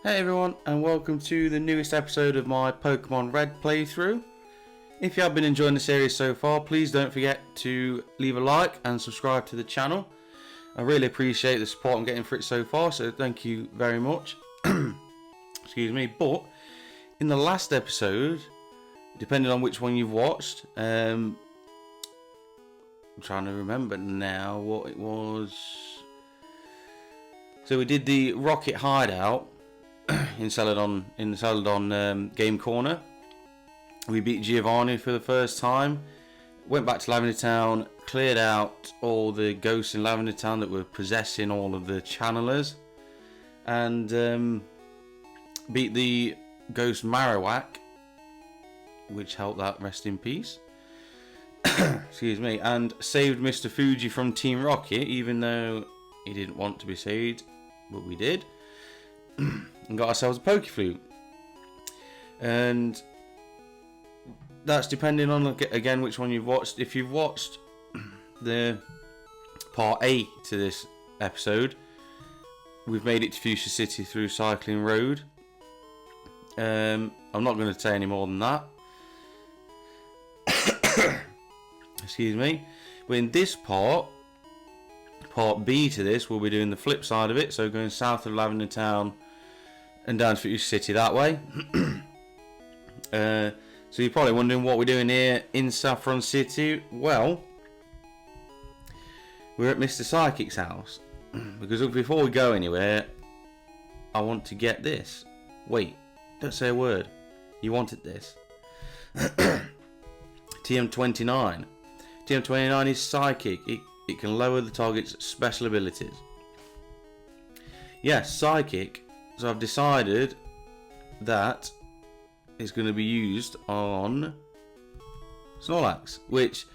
Hey everyone, and welcome to the newest episode of my Pokemon Red playthrough. If you have been enjoying the series so far, please don't forget to leave a like and subscribe to the channel. I really appreciate the support I'm getting for it so far, so thank you very much. Excuse me. But in the last episode, depending on which one you've watched, I'm trying to remember now what it was. So we did the Rocket Hideout in Celadon Game Corner. We beat Giovanni for the first time. Went back to Lavender Town, cleared out all the ghosts in Lavender Town that were possessing all of the channelers, and beat the ghost Marowak, which helped that rest in peace. Excuse me. And saved Mr. Fuji from Team Rocket, even though he didn't want to be saved, but we did. And got ourselves a Pokeflute. And that's depending on, again, which one you've watched. If you've watched the part A to this episode, we've made it to Fuchsia City through Cycling Road. I'm not going to say any more than that. Excuse me. But in this part B to this, we'll be doing the flip side of it. So going south of Lavender Town and down to Fuchsia City that way. So you're probably wondering what we're doing here in Saffron City. Well, we're at Mr. Psychic's house. Because before we go anywhere, I want to get this. Wait, don't say a word. You wanted this. TM29. TM29 is Psychic. It can lower the target's special abilities. Yes, Psychic. So I've decided that it's going to be used on Snorlax, which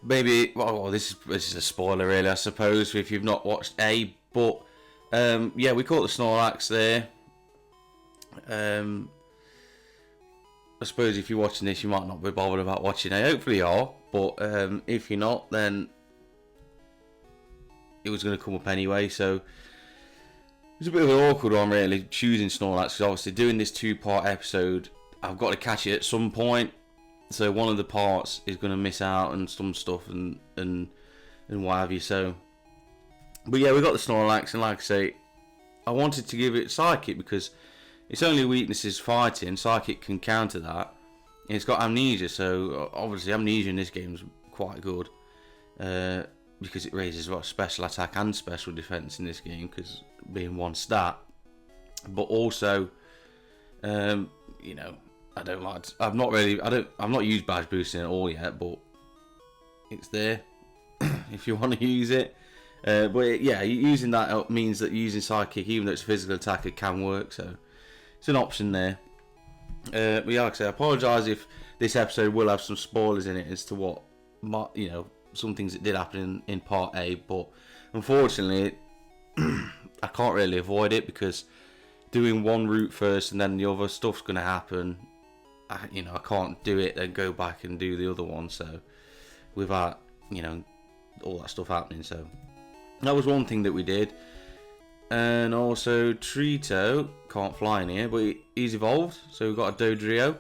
maybe, well, this is a spoiler really, I suppose, if you've not watched A. But yeah, we caught the Snorlax there. I suppose if you're watching this, you might not be bothered about watching A. Hopefully you are, but if you're not, then it was going to come up anyway. So it was a bit of an awkward one, really, choosing Snorlax, because obviously doing this two-part episode, I've got to catch it at some point. So one of the parts is going to miss out on some stuff and what have you. So, but yeah, we got the Snorlax, and like I say, I wanted to give it Psychic because its only weakness is fighting. Psychic can counter that. And it's got Amnesia, so obviously Amnesia in this game is quite good. Because it raises what special attack and special defense in this game, because being one stat. But also, you know, I've not used badge boosting at all yet, but it's there if you want to use it. But yeah, using that means that using Psychic, even though it's a physical attacker, can work. So it's an option there. But yeah, like I say, I apologise if this episode will have some spoilers in it as to what some things that did happen in part A, but unfortunately I can't really avoid it, because doing one route first and then the other stuff's going to happen. I can't do it then go back and do the other one, so without all that stuff happening. So that was one thing that we did. And also Trito can't fly in here, but he's evolved, so we've got a Dodrio.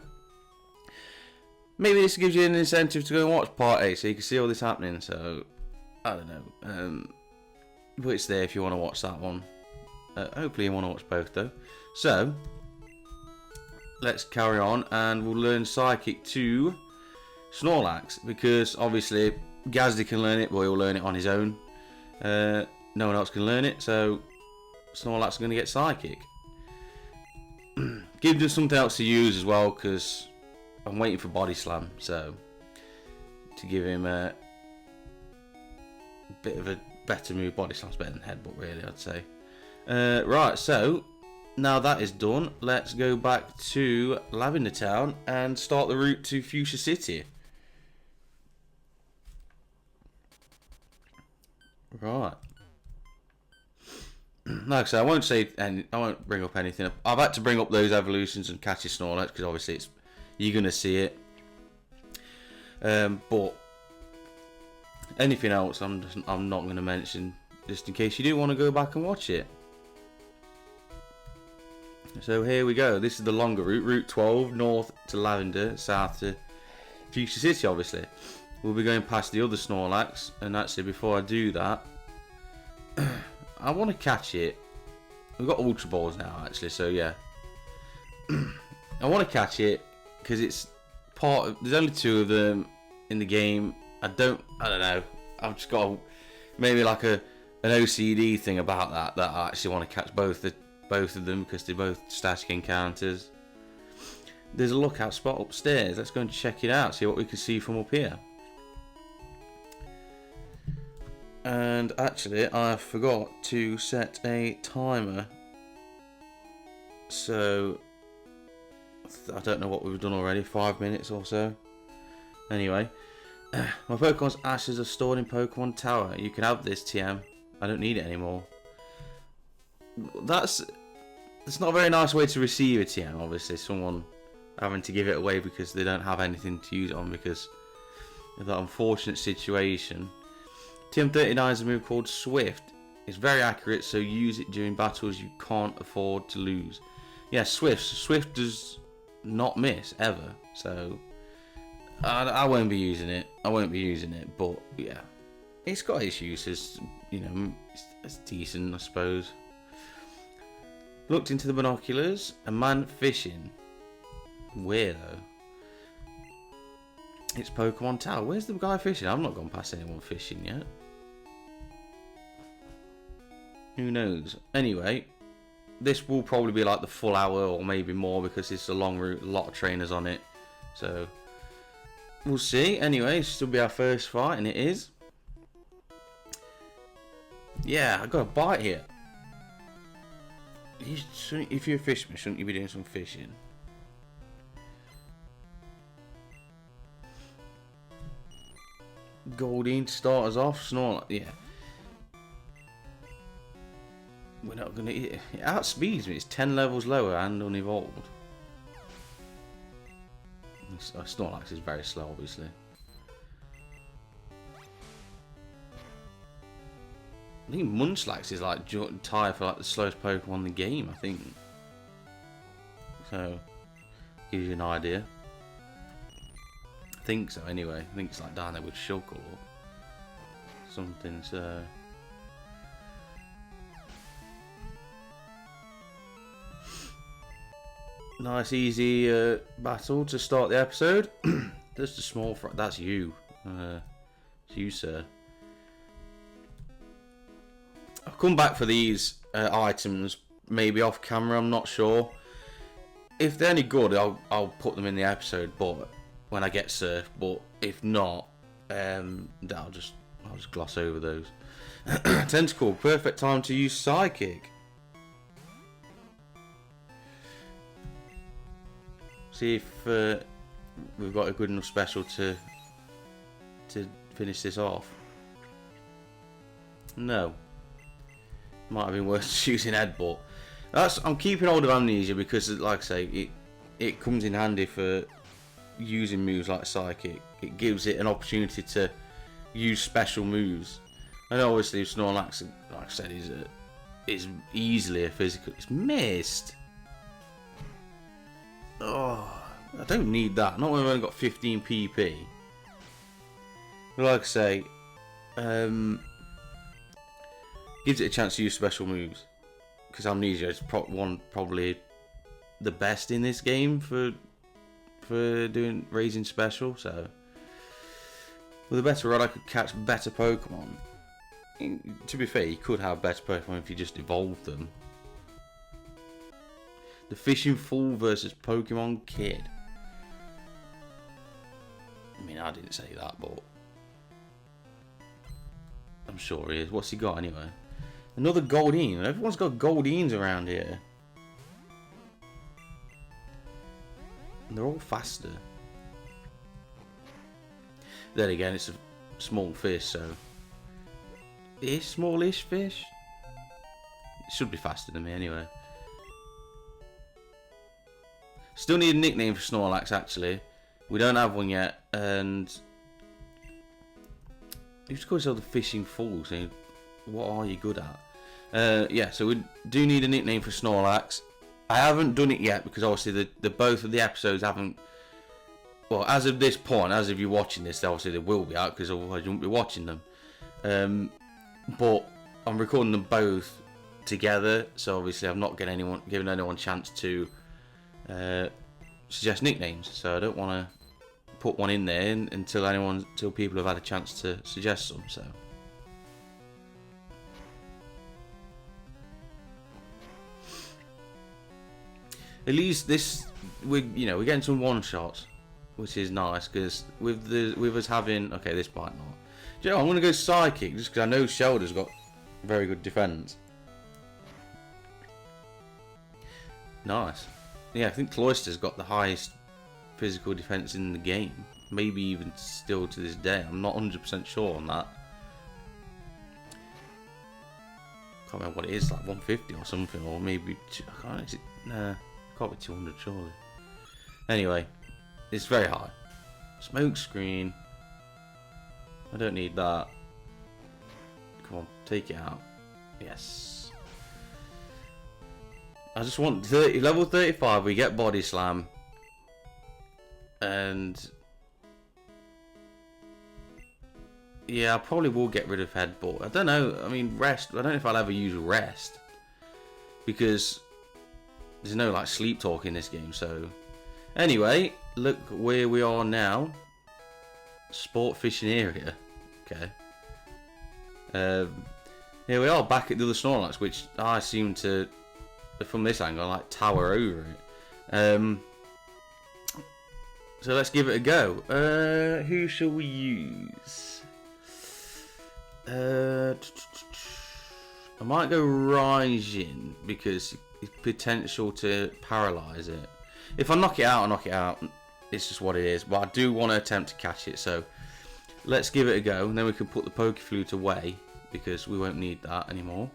Maybe this gives you an incentive to go and watch part A, so you can see all this happening. So I don't know, but it's there if you want to watch that one. Hopefully you want to watch both though. So let's carry on, and we'll learn Psychic to Snorlax, because obviously Gazdy can learn it, but he'll learn it on his own. No one else can learn it, so Snorlax is going to get Psychic. Give them something else to use as well, because I'm waiting for Body Slam, so to give him a bit of a better move. Body Slam's better than Headbutt, really, I'd say. Right, so now that is done, let's go back to Lavender Town and start the route to Fuchsia City. Right. Like I said, I won't bring up anything. I've had to bring up those evolutions and catch your Snorlax, because obviously you're going to see it. But anything else I'm not going to mention, just in case you do want to go back and watch it. So here we go. This is the longer route, Route 12, north to Lavender, south to Fuchsia City, obviously. We'll be going past the other Snorlax, and actually before I do that, I want to catch it. We've got Ultra Balls now, actually, so yeah. I want to catch it because it's part of, there's only 2 of them in the game. I don't know. I've just got maybe like an OCD thing about that I actually want to catch both of them because they're both static encounters. There's a lookout spot upstairs. Let's go and check it out, see what we can see from up here. And actually, I forgot to set a timer. So, I don't know what we've done already, 5 minutes or so. Anyway, my Pokemon's ashes are stored in Pokemon Tower. You can have this, TM. I don't need it anymore. That's not a very nice way to receive a TM, obviously. Someone having to give it away because they don't have anything to use it on because of that unfortunate situation. TM39 is a move called Swift. It's very accurate, so use it during battles you can't afford to lose. Yeah, Swift does not miss ever, so I won't be using it. But yeah, it's got its uses. You know, it's decent, I suppose. Looked into the binoculars. A man fishing. Where though? It's Pokemon Tower. Where's the guy fishing? I've not gone past anyone fishing yet. Who knows? Anyway, this will probably be like the full hour or maybe more because it's a long route, a lot of trainers on it. So, we'll see. Anyway, this will be our first fight, and it is. Yeah, I got a bite here. If you're a fisherman, shouldn't you be doing some fishing? Goldeen to start us off. Snorlax, yeah. We're not gonna. It outspeeds me. It's 10 levels lower and unevolved. Snorlax is very slow, obviously. I think Munchlax is like tied for like the slowest Pokemon in the game. I think. So, gives you an idea. I think so. Anyway, I think it's like down there with Shulk or something. So. Nice easy battle to start the episode. Just a small that's you. It's you, sir. I'll come back for these items maybe off camera, I'm not sure. If they're any good, I'll put them in the episode, but when I get surf. But if not, I'll just gloss over those. Tentacle, perfect time to use Psychic. See if we've got a good enough special to finish this off. No. Might have been worth using Headbutt. I'm keeping hold of Amnesia because, like I say, it comes in handy for using moves like Psychic. It gives it an opportunity to use special moves. And obviously Snorlax, like I said, is easily a physical. It's missed. Oh, I don't need that. Not when I've only got 15 PP. But like I say, gives it a chance to use special moves. Because Amnesia is probably the best in this game for doing raising special. So with a better rod, I could catch better Pokemon. To be fair, you could have better Pokemon if you just evolved them. The Fishing Fool versus Pokemon Kid. I mean, I didn't say that, but I'm sure he is. What's he got anyway? Another Goldeen. Everyone's got Goldeens around here. And they're all faster. Then again, it's a small fish, so... Smallish fish? It should be faster than me anyway. Still need a nickname for Snorlax, actually. We don't have one yet, and... You just call yourself the Fishing Fool, so what are you good at? Yeah, so we do need a nickname for Snorlax. I haven't done it yet because obviously the both of the episodes haven't. Well, as of this point, as of you watching this, obviously they will be out because otherwise you won't be watching them. But I'm recording them both together, so obviously I'm not giving anyone a chance to suggest nicknames. So I don't want to put one in there until people have had a chance to suggest some. So. At least we're getting some one shots, which is nice because with us having this might not. Do you know, I'm gonna go psychic just because I know Shelder's got very good defense. Nice. Yeah, I think Cloister's got the highest physical defense in the game. Maybe even still to this day. I'm not 100% sure on that. Can't remember what it is, like 150 or something, or maybe can't be 200 surely. Anyway, it's very high. Smoke screen. I don't need that. Come on, take it out. Yes. I just want level 35. We get body slam, and yeah, I probably will get rid of headbutt. I don't know. I mean, rest. I don't know if I'll ever use rest because there's no like sleep talk in this game. So anyway, look where we are now. Sport fishing area. Okay. Here we are back at the other Snorlax, which I seem to, from this angle, like tower over it. So let's give it a go. Who shall we use? I might go Raijin because it's potential to paralyze it. If I knock it out, I knock it out. It's just what it is. But I do want to attempt to catch it. So let's give it a go, and then we can put the Pokeflute away because we won't need that anymore.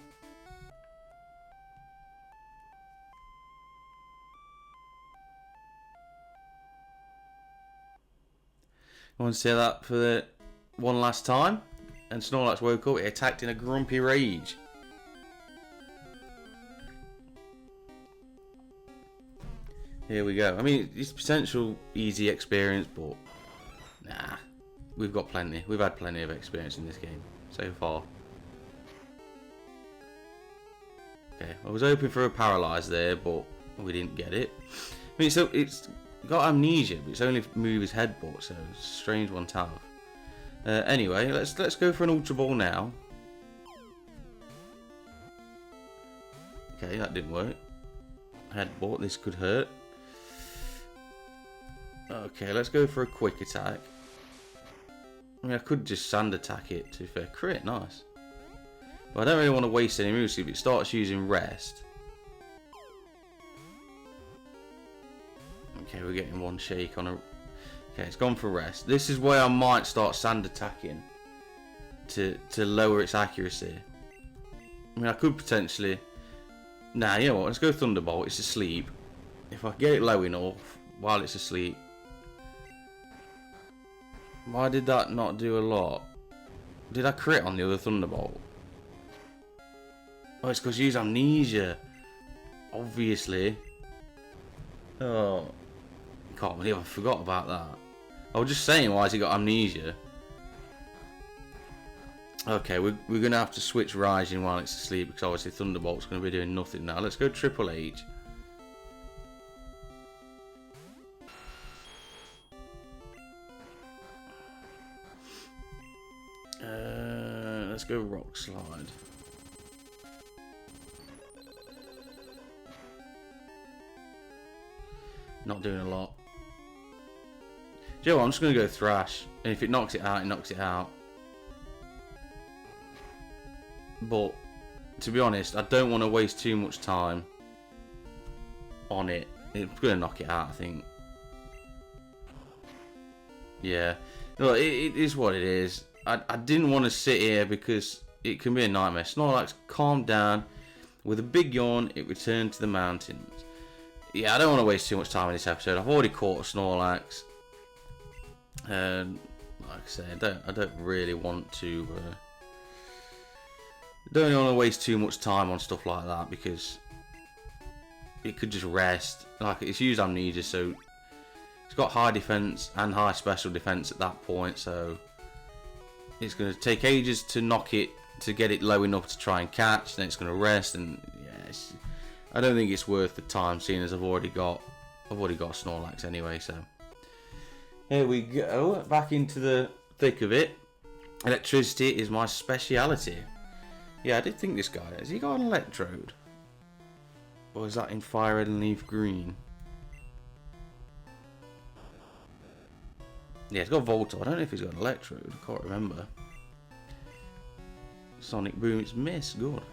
I want to say that for the one last time. And Snorlax woke up. It attacked in a grumpy rage. Here we go. I mean, it's potential easy experience, but nah, we've got plenty. We've had plenty of experience in this game so far. Okay, I was hoping for a paralyze there, but we didn't get it. I mean, so it's got amnesia, but it's only move his headbutt, so it's a strange one to have. Anyway, let's go for an Ultra Ball now. Okay, that didn't work. Headbutt, this could hurt. Okay, let's go for a quick attack. I mean, I could just sand attack it, to be fair. Crit, nice. But I don't really want to waste any moves if it starts using rest. Okay, we're getting one shake on a... Okay, it's gone for rest. This is where I might start sand attacking to lower its accuracy. I mean, I could potentially... Nah, you know what? Let's go Thunderbolt. It's asleep. If I get it low enough while it's asleep... Why did that not do a lot? Did I crit on the other Thunderbolt? Oh, it's because you use amnesia. Obviously. Oh. Can't believe I forgot about that. I was just saying, why has he got amnesia? Okay, we're going to have to switch Raijin while it's asleep because obviously Thunderbolt's going to be doing nothing now. Let's go Triple H. Let's go Rock Slide. Not doing a lot. Joe, I'm just going to go Thrash. And if it knocks it out, it knocks it out. But, to be honest, I don't want to waste too much time on it. It's going to knock it out, I think. Yeah. Look, it is what it is. I didn't want to sit here because it can be a nightmare. Snorlax, calm down. With a big yawn, it returned to the mountains. Yeah, I don't want to waste too much time in this episode. I've already caught a Snorlax. And like I say, I don't really want to... don't want to waste too much time on stuff like that because it could just rest. Like, it's used amnesia, so it's got high defense and high special defense at that point, so it's going to take ages to knock it, to get it low enough to try and catch, then it's going to rest, and yeah, I don't think it's worth the time, seeing as I've already got a Snorlax anyway. So here we go, back into the thick of it. Electricity is my speciality. Yeah, I did think this guy, has he got an electrode? Or is that in Fire Red and Leaf Green? Yeah, he's got Voltor. I don't know if he's got an electrode. I can't remember. Sonic Boom, it's miss. Good.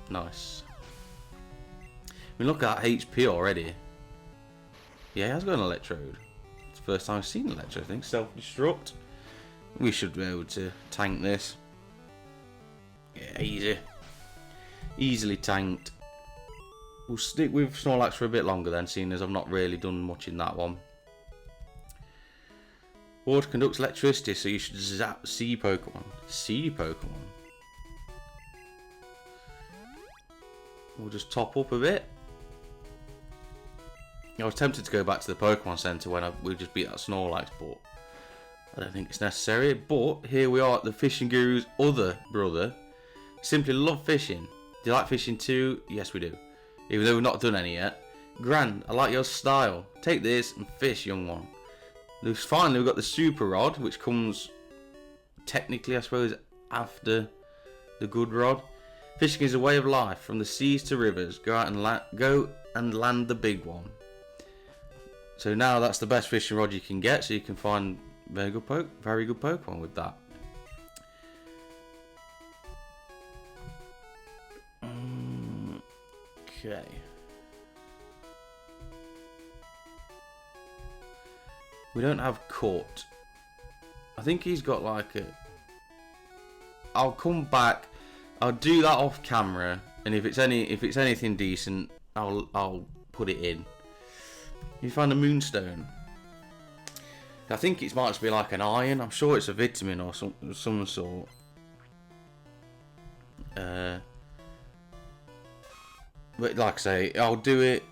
Nice. I mean, look at that HP already. Yeah, he has got an electrode. It's the first time I've seen an electrode, I think. Self-destruct. We should be able to tank this. Yeah, easy. Easily tanked. We'll stick with Snorlax for a bit longer then, seeing as I've not really done much in that one. Water conducts electricity, so you should zap sea Pokemon. Sea Pokemon. We'll just top up a bit. I was tempted to go back to the Pokemon Center when we just beat that Snorlax, but I don't think it's necessary. But here we are at the Fishing Guru's other brother. Simply love fishing. Do you like fishing too? Yes, we do. Even though we've not done any yet. Grand, I like your style. Take this and fish, young one. Finally, we've got the Super Rod, which comes technically, I suppose, after the Good Rod. Fishing is a way of life, from the seas to rivers. Go out and land the big one. So now that's the best fishing rod you can get, so you can find very good Pokemon with that. Okay. We don't have Cut. I think he's got like a... I'll come back. I'll do that off camera, and if it's anything decent, I'll put it in. You find a Moonstone. I think it might be like an iron. I'm sure it's a vitamin or some sort. But like I say, I'll do it,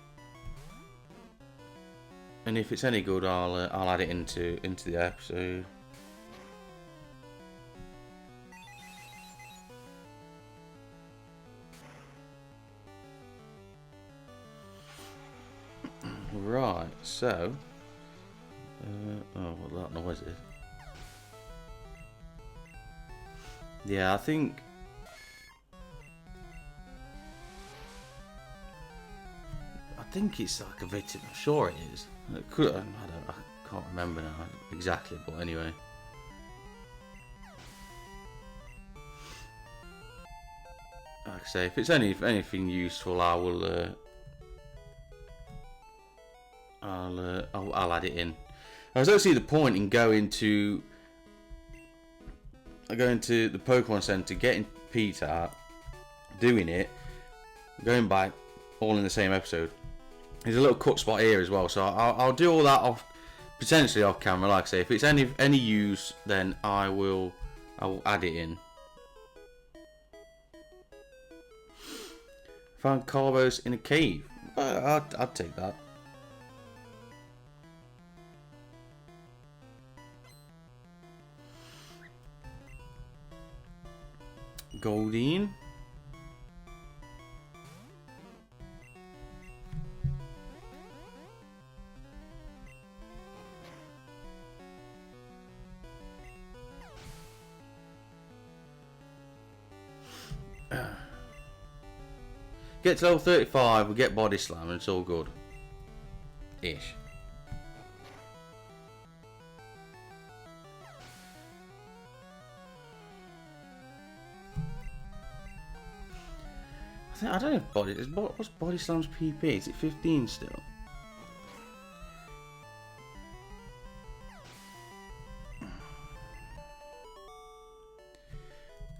and if it's any good, I'll add it into the episode. Right, so what that noise is. Yeah, I think it's like a vitamin. I'm sure it is. It could, I can't remember now exactly, but anyway. Like I say, if it's anything useful, I'll add it in. I don't see the point in going to the Pokemon Center, getting Peter, doing it, going back, all in the same episode. There's a little cut spot here as well, so I'll do all that potentially off camera. Like I say, if it's any use, then I will add it in. Found Carbos in a cave. I'd take that. Goldeen. Get to level 35, we get Body Slam, and it's all good. Ish. I don't know if what's Body Slam's PP? Is it 15 still?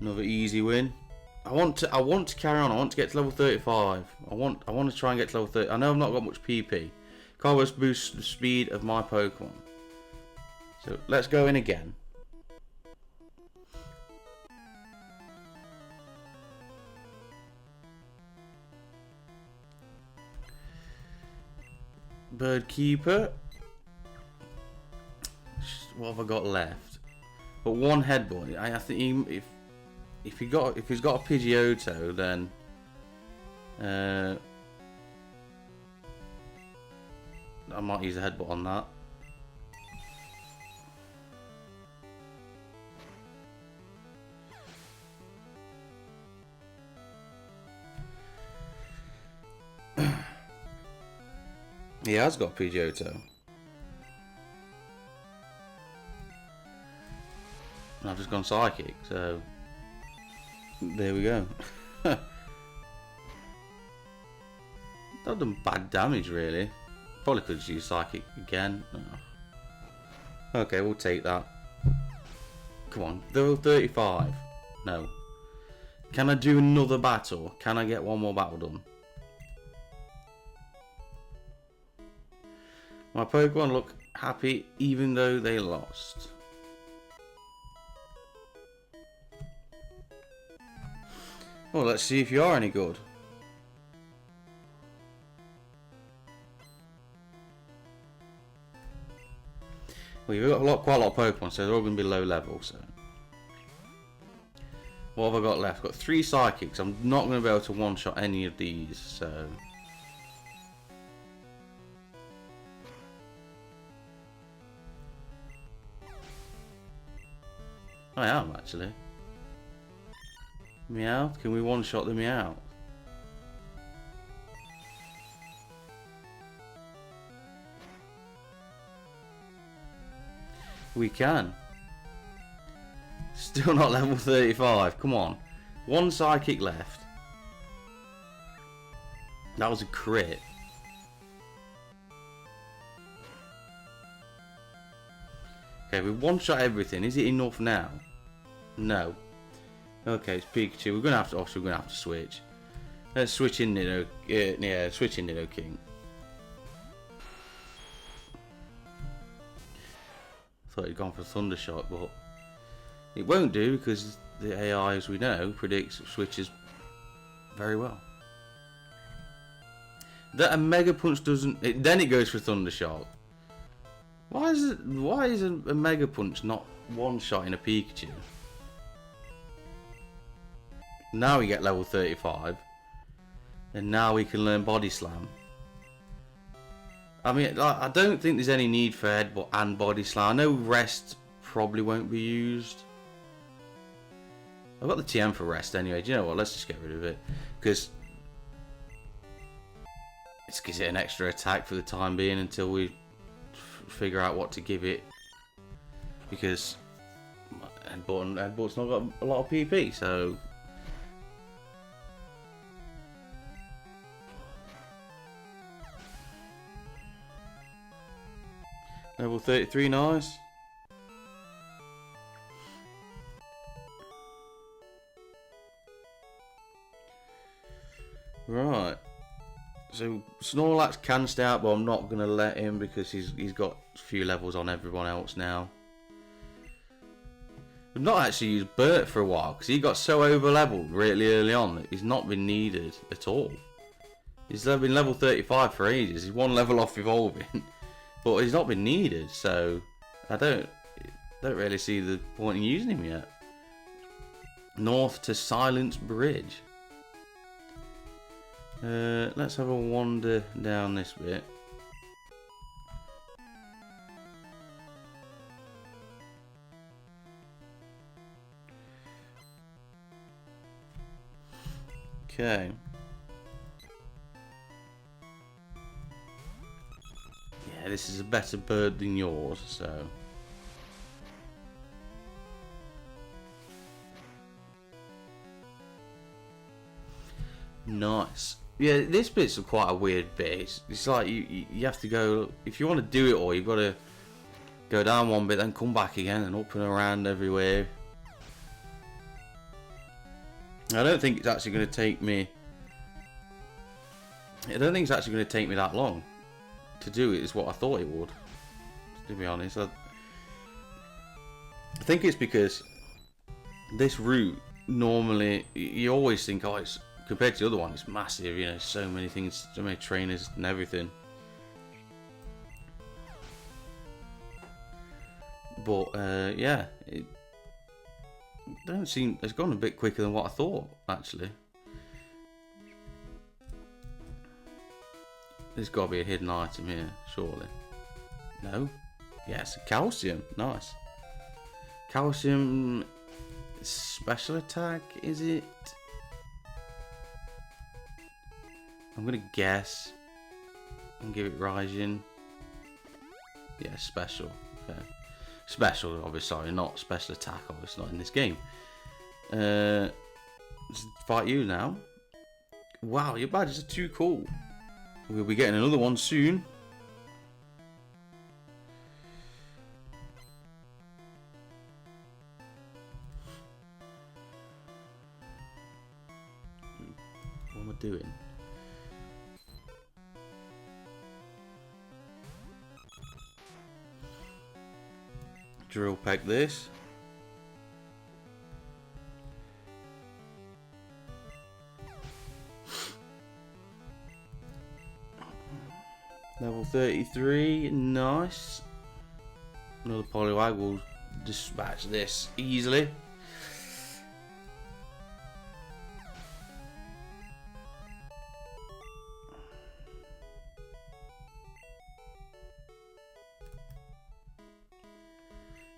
Another easy win. I want to carry on. I want to get to level 35. I want to try and get to level 30. I know I've not got much PP. Carbos boosts the speed of my Pokemon. So let's go in again. Bird keeper. What have I got left? But one headbutt. I think if he's got a Pidgeotto, then I might use a headbutt on that. He has got Pidgeotto. And I've just gone Psychic, so there we go. Not done bad damage, really. Probably could just use Psychic again. Oh. Okay, we'll take that. Come on, level 35. No. Can I do another battle? Can I get one more battle done? My Pokemon look happy even though they lost. Well, let's see if you are any good. Well, you've got quite a lot of Pokemon, so they're all going to be low level. So, what have I got left? I've got 3 Psychics. I'm not going to be able to one-shot any of these, so. I am actually. Meow? Can we one-shot the Meow? We can. Still not level 35. Come on. 1 Psychic left. That was a crit. Okay, we one-shot everything. Is it enough now? No. Okay, it's Pikachu. We're gonna have to. Obviously, we're gonna have to switch. Let's switch in Nido. Yeah, switch in Nido King. Thought he'd gone for Thundershock, but it won't do because the AI, as we know, predicts switches very well. That a Mega Punch doesn't. Then it goes for Thundershock. Why is a Mega Punch not one-shot in a Pikachu? Now we get level 35. And now we can learn Body Slam. I mean, I don't think there's any need for Headbutt and Body Slam. I know Rest probably won't be used. I've got the TM for Rest anyway. Do you know what? Let's just get rid of it. Because it gives it an extra attack for the time being until we figure out what to give it, because Headbutt's not got a lot of PP, so level 33, nice. Right. So Snorlax can stay out, but I'm not going to let him because he's got a few levels on everyone else now. I've not actually used Bert for a while because he got so over leveled really early on that he's not been needed at all. He's been level 35 for ages. He's 1 level off evolving, but he's not been needed. So I don't really see the point in using him yet. North to Silence Bridge. Let's have a wander down this bit. Okay. Yeah, this is a better bird than yours, so. Nice. Yeah, this bit's quite a weird bit. It's like you have to go, if you want to do it all, you've got to go down one bit, then come back again and up and around everywhere. I don't think it's actually going to take me. I don't think it's actually going to take me that long to do it. Is what I thought it would. To be honest, I think it's because this route normally you always think, oh, it's compared to the other one, it's massive. You know, so many things, so many trainers and everything. But yeah, it don't seem it's gone a bit quicker than what I thought actually. There's got to be a hidden item here, surely. No? Yes, calcium. Nice. Calcium special attack, is it? I'm gonna guess and give it Raijin. Yeah, special. Okay. Special, obviously, sorry, not special attack, obviously, not in this game. Let's fight you now. Wow, your badges are too cool. We'll be getting another one soon. What am I doing? Drill peck this. Level 33, nice. Another Poliwag will dispatch this easily.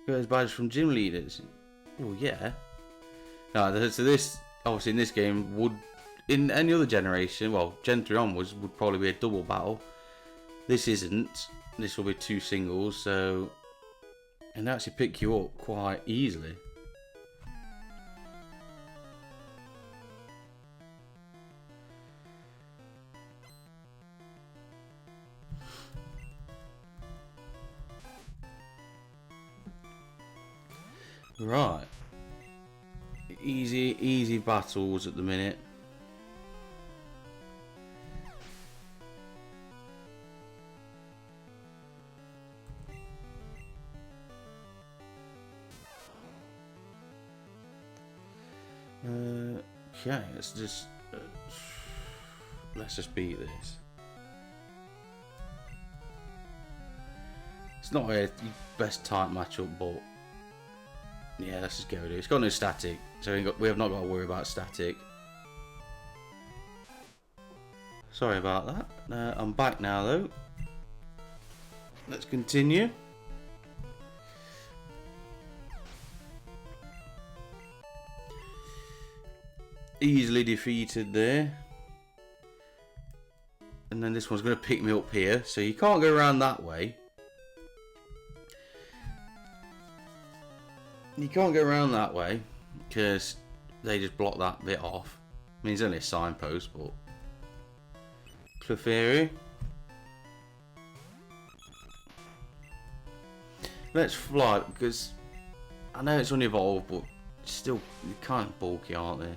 Those badges from gym leaders. Oh yeah. No, so this obviously in this game would, in any other generation, well, Gen 3 onwards would probably be a double battle. This isn't. This will be 2 singles, so and they actually pick you up quite easily. Right. Easy battles at the minute. Okay, let's just beat this. It's not a best type matchup, but yeah, let's just go with it. It's got no static, so we have not got to worry about static. Sorry about that. I'm back now though. Let's continue. Easily defeated there. And then this one's going to pick me up here, so you can't go around that way. You can't go around that way because they just block that bit off. I mean, it's only a signpost, but Clefairy. Let's fly because I know it's unevolved, but still kind of bulky, aren't they?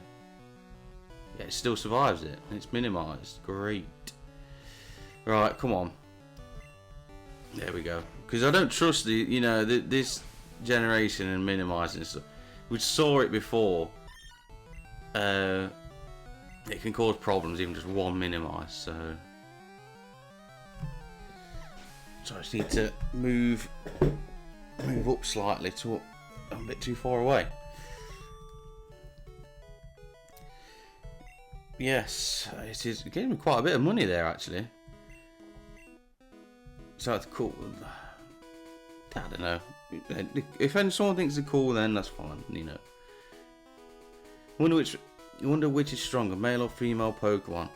Yeah, it still survives it, and it's minimised. Great. Right, come on. There we go. Because I don't trust the, you know, this generation and minimising stuff. We saw it before. It can cause problems, even just one minimise. So I just need to move up slightly to I'm a bit too far away. Yes, it is getting me quite a bit of money there actually. So that's cool. I don't know. If someone thinks it's cool, then that's fine. You know. I wonder which is stronger, male or female Pokemon.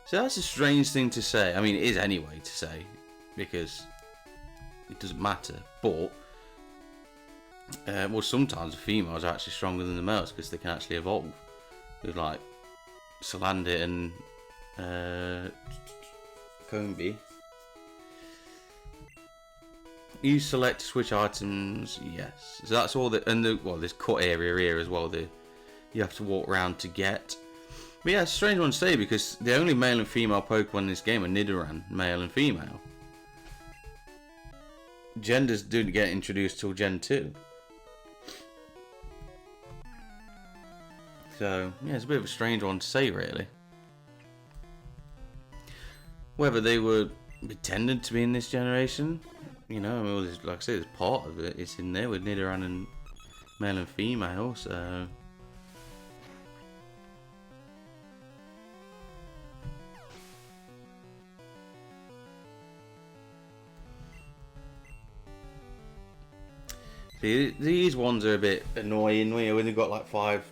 So that's a strange thing to say. I mean, it is anyway to say because it doesn't matter. But well, sometimes the females are actually stronger than the males because they can actually evolve. With like Salandit and Combi. You select to switch items, yes. So that's all well, this cut area here as well. You have to walk around to get. But yeah, it's a strange one to say because the only male and female Pokemon in this game are Nidoran, male and female. Genders didn't get introduced till Gen 2. So yeah, it's a bit of a strange one to say, really. Whether they were intended to be in this generation, you know, like I said, there's part of it. It's in there with Nidoran and male and female, so. See, these ones are a bit annoying when they've got like 4,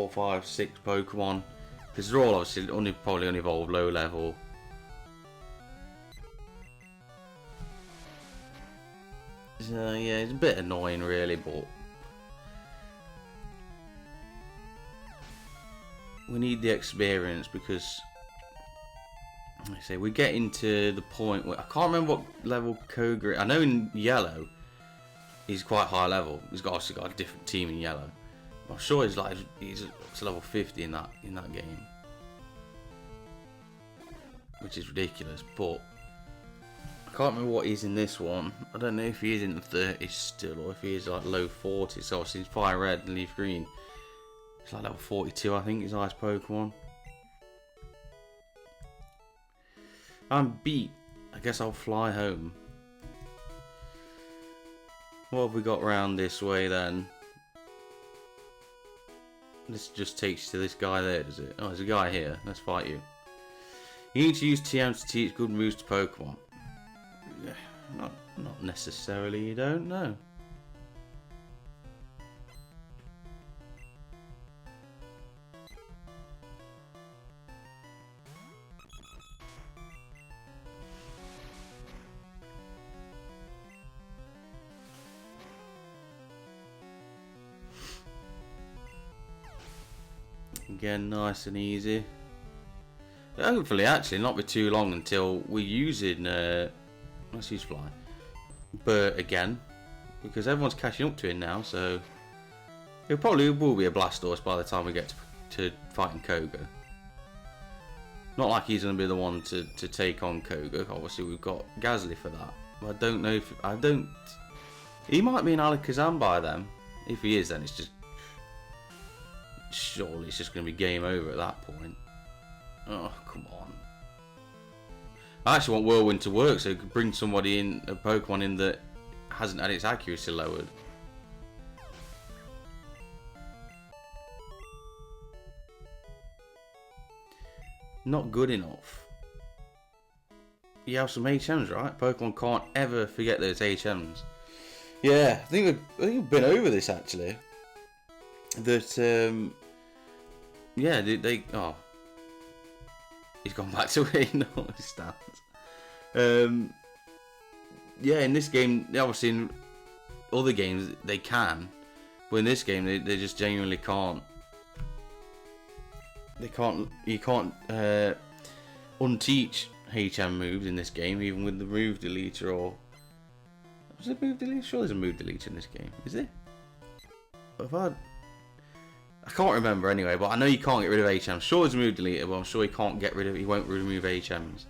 5, 6 Pokemon, because they're all obviously probably unevolved, low level. So yeah, it's a bit annoying really, but we need the experience because, like I say, we're getting to the point where I can't remember what level Koga. I know in yellow he's quite high level. He's obviously got a different team in yellow. I'm sure he's level 50 in that game, which is ridiculous. But I can't remember what he's in this one. I don't know if he is in the 30s still, or if he is like low 40s. So obviously he's Fire Red and Leaf Green. It's like level 42, I think, his highest Pokemon. I'm beat. I guess I'll fly home. What have we got round this way then? This just takes you to this guy there, does it? Oh, there's a guy here. Let's fight you. You need to use TMs to teach good moves to Pokemon. Not necessarily, you don't know. Again, nice and easy. Hopefully, actually, not be too long until we're using. Let's use Fly. But again, because everyone's catching up to it now, so it probably will be a Blastoise by the time we get to fighting Koga. Not like he's going to be the one to take on Koga. Obviously, we've got Gazly for that. But I don't know if he might be an Alakazam by then. If he is, then it's just. Surely it's just going to be game over at that point. Oh, come on. I actually want Whirlwind to work so it could bring somebody in, a Pokemon in that hasn't had its accuracy lowered. Not good enough. You have some HMs, right? Pokemon can't ever forget those HMs. Yeah, I think we've been over this actually. That yeah, oh, he's gone back to where he normally stands. Yeah, in this game, obviously in other games they can, but in this game they just genuinely can't. You can't unteach HM moves in this game, even with the move deleter or. Was it move deleter? Sure, there's a move deleter in this game. Is it? I can't remember anyway, but I know you can't get rid of HMs. Sure, there's a move deleter, but I'm sure he can't get rid of. He won't remove HMs.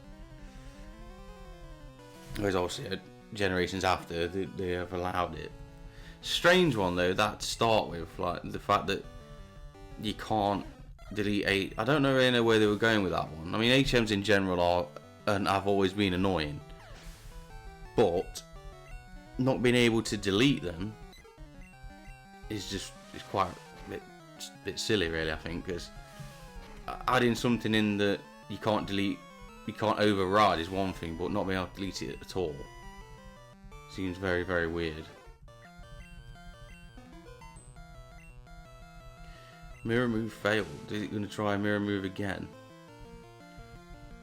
Whereas obviously generations after they have allowed it. Strange one though, that to start with, like the fact that you can't delete I don't really know where they were going with that one. I mean, HMs in general are and have always been annoying, but not being able to delete them is quite a bit silly, really. I think because adding something in that you can't delete, you can't override is one thing, but not being able to delete it at all seems very, very weird. Mirror move failed. Is it going to try a mirror move again?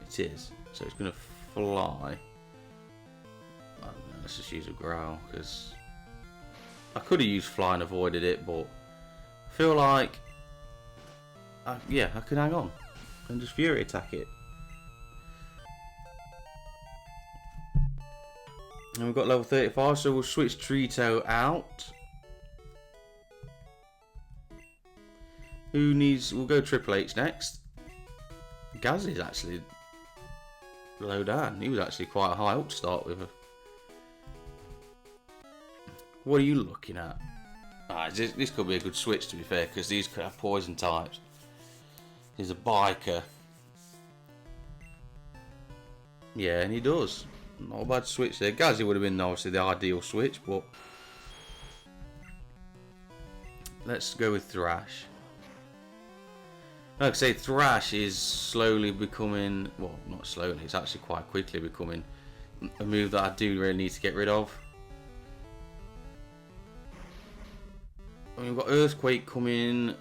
It is. So it's going to fly. I don't know, let's just use a growl, because I could have used fly and avoided it, but I feel like yeah, I could hang on and just fury attack it. And we've got level 35, so we'll switch Trito out. Who needs? We'll go Triple H next. Gazzy's actually low down. He was actually quite high up to start with. What are you looking at? This could be a good switch, to be fair, because these could have poison types. He's a biker. Yeah, and he does. Not a bad switch there. Gazzy would have been obviously the ideal switch, but let's go with Thrash. Like I say, Thrash is slowly becoming, well, not slowly, it's actually quite quickly becoming a move that I do really need to get rid of. I mean, we've got Earthquake coming,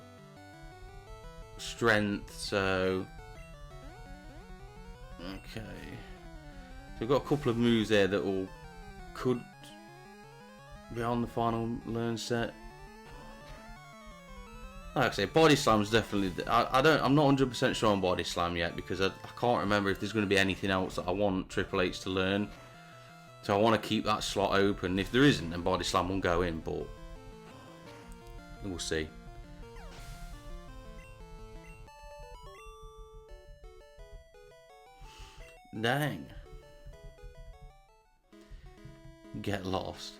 Strength, so okay. So we've got a couple of moves there that could be on the final learn set. Like I say, Body Slam's definitely. I'm not 100% sure on Body Slam yet because I can't remember if there's going to be anything else that I want Triple H to learn. So I want to keep that slot open. If there isn't, then Body Slam will go in, but we'll see. Dang. Get lost.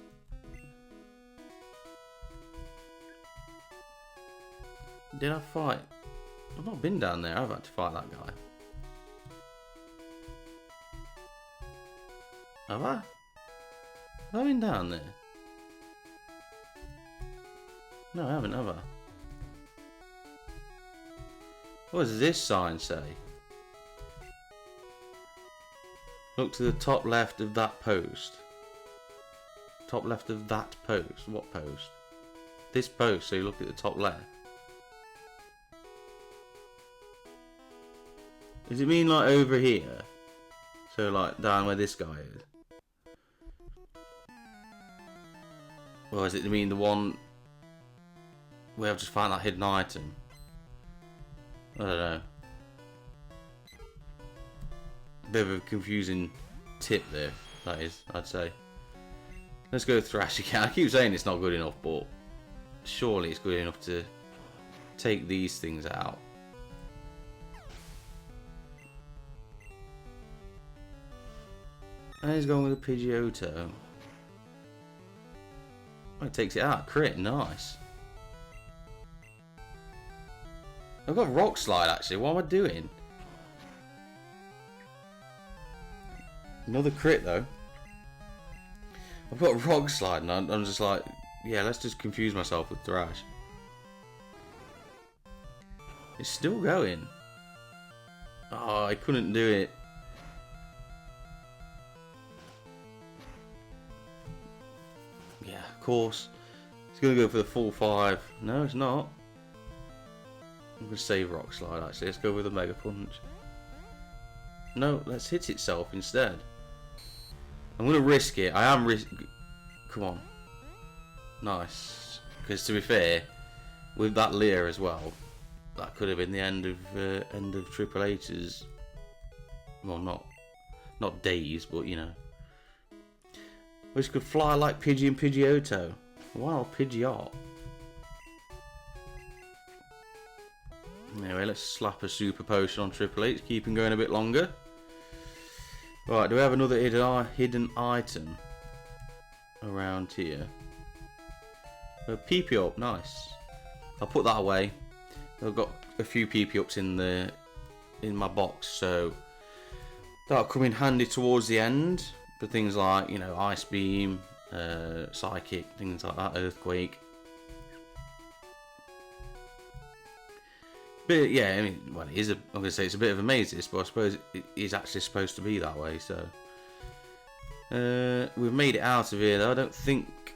Did I fight? I've not been down there. I've had to fight that guy. Have I? Have I been down there? No, I haven't, have I? What does this sign say? Look to the top left of that post. Top left of that post. What post? This post, so you look at the top left. Does it mean like over here? So like down where this guy is? Or does it mean the one where I've just found that hidden item? I don't know. Bit of a confusing tip there, that is, I'd say. Let's go Thrash again. I keep saying it's not good enough, but surely it's good enough to take these things out. And he's going with a Pidgeotto. Oh, it takes it out. Crit, nice. I've got Rock Slide actually. What am I doing? Another crit though. I've got Rock Slide and I'm just like, yeah, let's just confuse myself with Thrash. It's still going. Oh, I couldn't do it. Yeah, of course. It's going to go for the full 5. No, it's not. I'm going to save Rock Slide actually. Let's go with a Mega Punch. No, let's hit itself instead. I'm going to risk it. I am Come on. Nice. Because to be fair, with that Leer as well, that could have been the end of Triple H's. Well, not days, but you know. Which could fly like Pidgey and Pidgeotto. Wow, Pidgeot. Anyway, let's slap a Super Potion on Triple H, keep him going a bit longer. Right, do we have another hidden item around here? PP up, nice. I'll put that away. I've got a few PP ups in my box, so that'll come in handy towards the end for things like, you know, Ice Beam, Psychic, things like that, Earthquake. But yeah, I mean, well, it is I'm going to say it's a bit of a maze, this, but I suppose it is actually supposed to be that way, so. We've made it out of here, though. I don't think.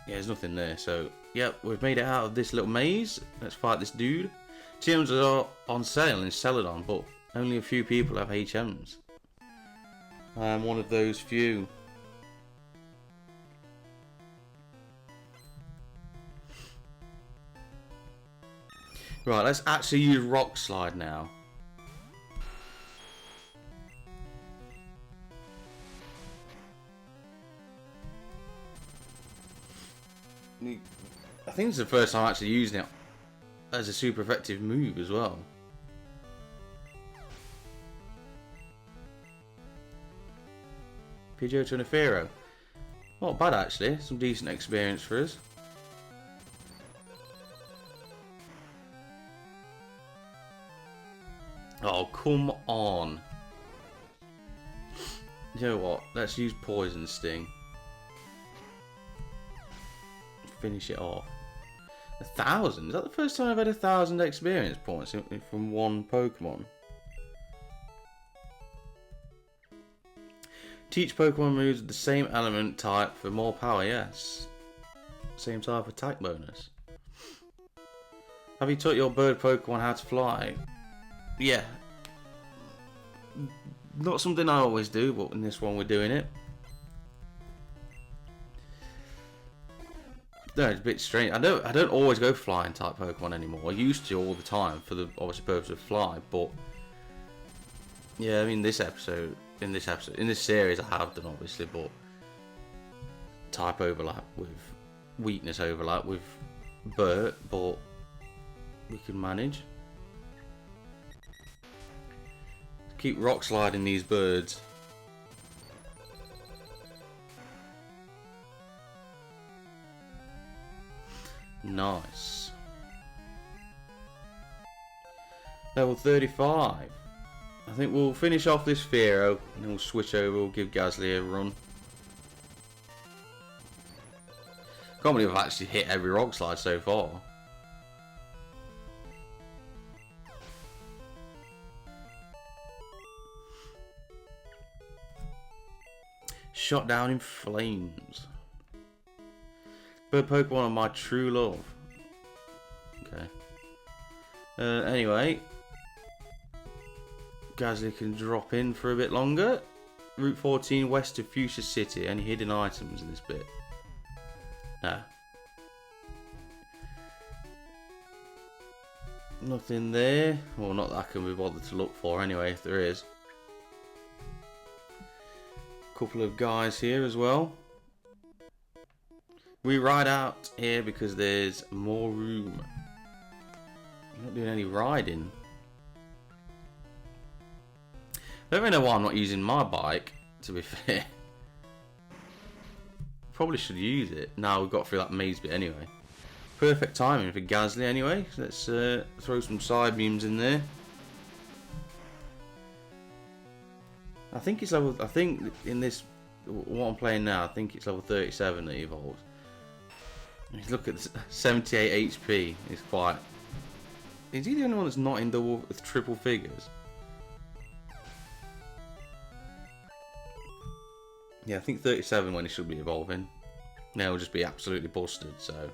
Yeah, there's nothing there, so. Yep, we've made it out of this little maze. Let's fight this dude. HMs are on sale in Celadon, but only a few people have HMs. I am one of those few. Right, let's actually use Rock Slide now. I think it's the first time I'm actually using it as a super effective move as well. Pidgeotto and a Pharaoh. Not bad actually, some decent experience for us. Oh, come on. You know what? Let's use Poison Sting. Finish it off. 1,000? Is that the first time I've had 1,000 experience points from one Pokemon? Teach Pokemon moves with the same element type for more power, yes. Same type attack bonus. Have you taught your bird Pokemon how to fly? Yeah. Not something I always do, but in this one we're doing it. No, it's a bit strange. I don't always go flying type Pokemon anymore. I used to all the time for the obviously purpose of fly, but yeah, I mean in this series I have done obviously, but type overlap with weakness overlap with Bert, but we can manage. Keep rock sliding these birds. Nice. Level 35. I think we'll finish off this Fearow and then we'll switch over, we'll give Gasly a run. Can't believe I've actually hit every rock slide so far. Shot down in flames. Bird Pokemon are my true love. Okay. Anyway. Gasly can drop in for a bit longer. Route 14 west of Fuchsia City. Any hidden items in this bit? No. Nothing there. Well, not that I can be bothered to look for anyway, if there is. Couple of guys here as well. We ride out here because there's more room. I'm not doing any riding. I don't really know why I'm not using my bike, to be fair. Probably should use it. Now we've got through that maze bit anyway. Perfect timing for Gasly anyway. Let's throw some side beams in there. I think it's level. I think in this, what I'm playing now, I think it's level 37 that he evolves. Look at this, 78 HP. It's quite. Is he the only one that's not in double with triple figures? Yeah, I think 37 when he should be evolving. Now he'll just be absolutely busted. So,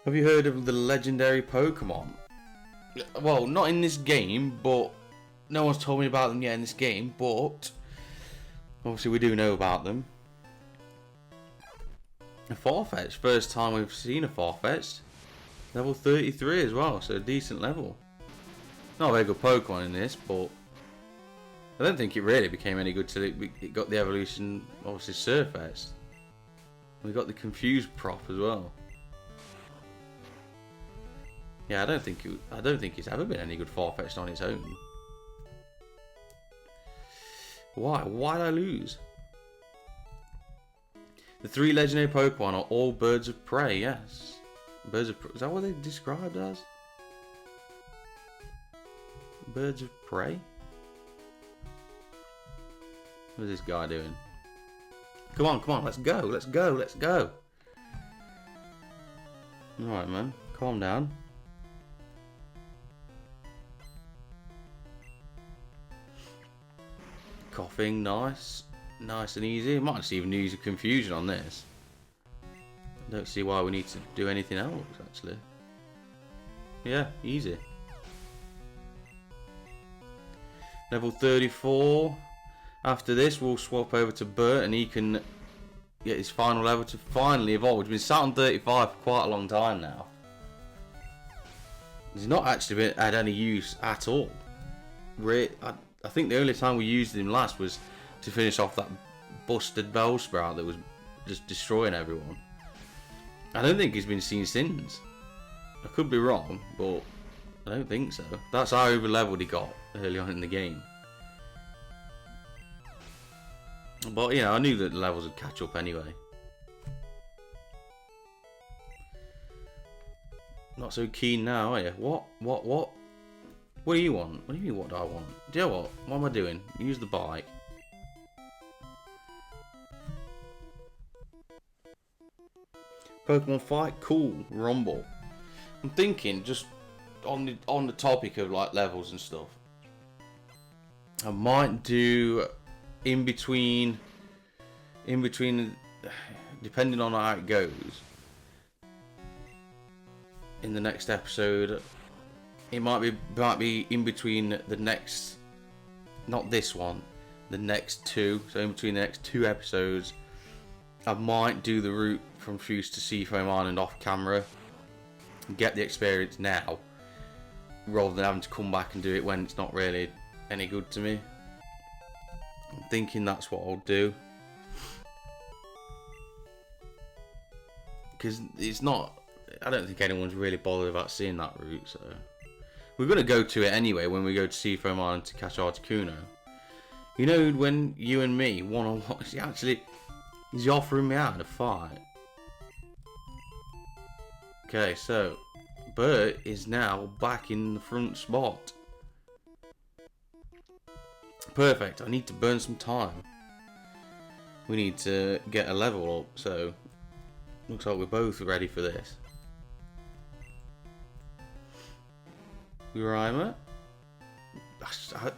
have you heard of the legendary Pokemon? Well, not in this game, but. No one's told me about them yet in this game, but obviously we do know about them. A Farfetch, first time we've seen a Farfetch. Level 33 as well, so a decent level. Not a very good Pokemon in this, but I don't think it really became any good till it got the evolution, obviously Surfetched. We got the Confused prop as well. Yeah, I don't think it's ever been any good Farfetched on its own. Why? Why did I lose? The 3 legendary Pokemon are all birds of prey, yes. Birds of prey. Is that what they're described as? Birds of prey? What is this guy doing? Come on, let's go, let's go, let's go. Alright, man, calm down. Coughing, nice. Nice and easy. Might just even use a confusion on this. Don't see why we need to do anything else, actually. Yeah, easy. Level 34. After this, we'll swap over to Bert and he can get his final level to finally evolve. He's been sat on 35 for quite a long time now. He's not actually had any use at all. I think the only time we used him last was to finish off that busted Bellsprout that was just destroying everyone. I don't think he's been seen since. I could be wrong, but I don't think so. That's how over leveled he got early on in the game. But yeah, I knew that the levels would catch up anyway. Not so keen now, are you? What? What do you want? What do you mean, what do I want? Do you know what? What am I doing? Use the bike. Pokemon fight? Cool. Rumble. I'm thinking, just on the topic of like levels and stuff, I might do in between, depending on how it goes, in the next episode. It might be in between the next, not this one, the next two. So in between the next two episodes, I might do the route from Fuchsia to Seafoam Island off camera, and get the experience now, rather than having to come back and do it when it's not really any good to me. I'm thinking that's what I'll do, because it's not. I don't think anyone's really bothered about seeing that route, so we're gonna go to it anyway when we go to Seafoam Island to catch Articuno. You know, when you and me one-on-one, he's offering me out in a fight. Okay, so Bert is now back in the front spot. Perfect. I need to burn some time. We need to get a level up, so looks like we're both ready for this. Urimer.